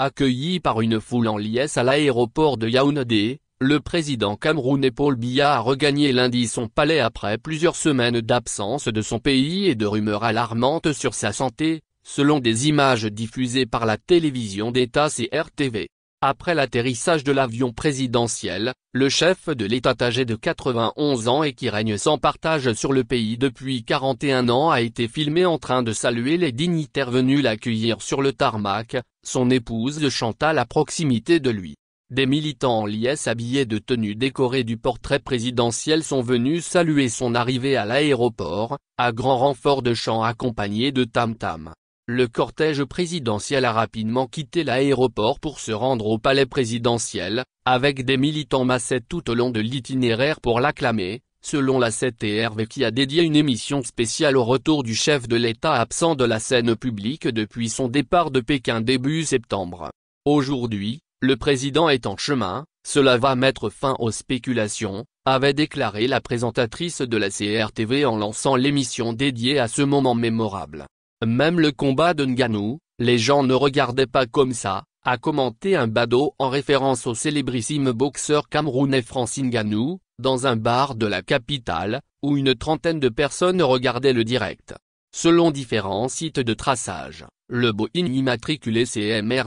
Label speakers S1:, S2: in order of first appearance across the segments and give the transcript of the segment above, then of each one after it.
S1: accueilli par une foule en liesse à l'aéroport de Yaoundé, le président camerounais Paul Biya a regagné lundi son palais après plusieurs semaines d'absence de son pays et de rumeurs alarmantes sur sa santé, selon des images diffusées par la télévision d'État CRTV. Après l'atterrissage de l'avion présidentiel, le chef de l'État âgé de 91 ans et qui règne sans partage sur le pays depuis 41 ans a été filmé en train de saluer les dignitaires venus l'accueillir sur le tarmac, son épouse Chantal à proximité de lui. Des militants en liesse habillés de tenues décorées du portrait présidentiel sont venus saluer son arrivée à l'aéroport, à grand renfort de chants accompagnés de tam-tam. Le cortège présidentiel a rapidement quitté l'aéroport pour se rendre au palais présidentiel, avec des militants massés tout au long de l'itinéraire pour l'acclamer, selon la CTRV qui a dédié une émission spéciale au retour du chef de l'État absent de la scène publique depuis son départ de Pékin début septembre. Aujourd'hui, le président est en chemin, cela va mettre fin aux spéculations, avait déclaré la présentatrice de la CRTV en lançant l'émission dédiée à ce moment mémorable. Même le combat de Ngannou, les gens ne regardaient pas comme ça, a commenté un badaud en référence au célébrissime boxeur camerounais Francis Ngannou, dans un bar de la capitale, où une trentaine de personnes regardaient le direct. Selon différents sites de traçage, le Boeing immatriculé CMR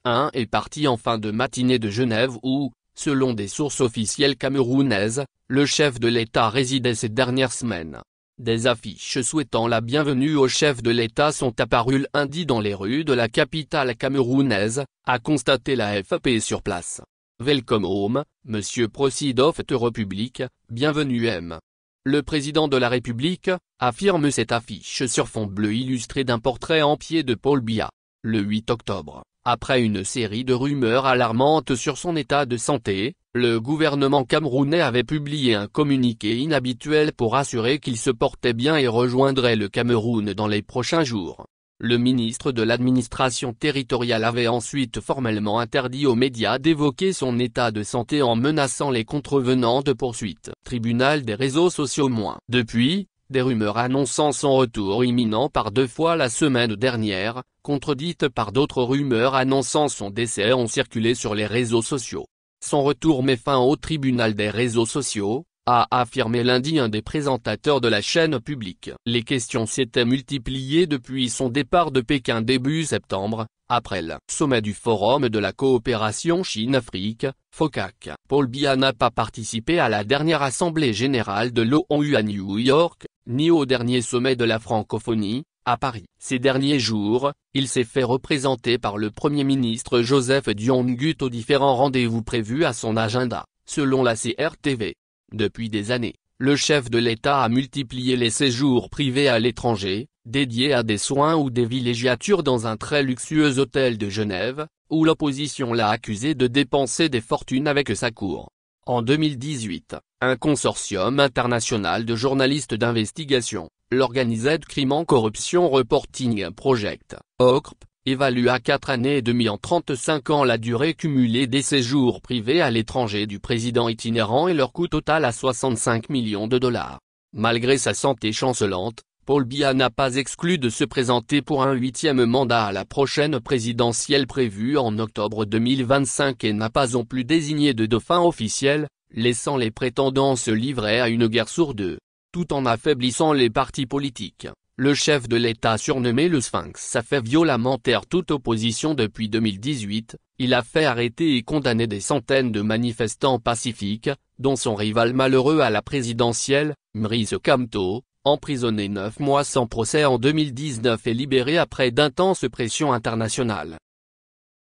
S1: 001 est parti en fin de matinée de Genève où, selon des sources officielles camerounaises, le chef de l'État résidait ces dernières semaines. Des affiches souhaitant la bienvenue au chef de l'État sont apparues lundi dans les rues de la capitale camerounaise, a constaté l'AFP sur place. Welcome home, Monsieur President of the Republic, bienvenue M. Le président de la République, affirme cette affiche sur fond bleu illustré d'un portrait en pied de Paul Biya. Le 8 octobre, après une série de rumeurs alarmantes sur son état de santé, le gouvernement camerounais avait publié un communiqué inhabituel pour assurer qu'il se portait bien et rejoindrait le Cameroun dans les prochains jours. Le ministre de l'administration territoriale avait ensuite formellement interdit aux médias d'évoquer son état de santé en menaçant les contrevenants de poursuites. Tribunal des réseaux sociaux moins. Depuis, des rumeurs annonçant son retour imminent par 2 fois la semaine dernière, contredites par d'autres rumeurs annonçant son décès ont circulé sur les réseaux sociaux. Son retour met fin au tribunal des réseaux sociaux, a affirmé lundi un des présentateurs de la chaîne publique. Les questions s'étaient multipliées depuis son départ de Pékin début septembre, après le sommet du Forum de la coopération Chine-Afrique, FOCAC. Paul Biya n'a pas participé à la dernière assemblée générale de l'ONU à New York, ni au dernier sommet de la francophonie, à Paris. Ces derniers jours, il s'est fait représenter par le Premier ministre Joseph Dion-Gut aux différents rendez-vous prévus à son agenda, selon la CRTV. Depuis des années, le chef de l'État a multiplié les séjours privés à l'étranger, dédiés à des soins ou des villégiatures dans un très luxueux hôtel de Genève, où l'opposition l'a accusé de dépenser des fortunes avec sa cour. En 2018, un consortium international de journalistes d'investigation, l'Organized Crime Corruption Reporting Project, OCRP, évalue à 4 années et demie en 35 ans la durée cumulée des séjours privés à l'étranger du président itinérant et leur coût total à 65 millions de dollars. Malgré sa santé chancelante, Paul Biya n'a pas exclu de se présenter pour un 8e mandat à la prochaine présidentielle prévue en octobre 2025 et n'a pas non plus désigné de dauphin officiel, laissant les prétendants se livrer à une guerre sourde, tout en affaiblissant les partis politiques. Le chef de l'État surnommé le Sphinx a fait violemment taire toute opposition depuis 2018, il a fait arrêter et condamner des centaines de manifestants pacifiques, dont son rival malheureux à la présidentielle, Maurice Kamto, emprisonné 9 mois sans procès en 2019 et libéré après d'intenses pressions internationales.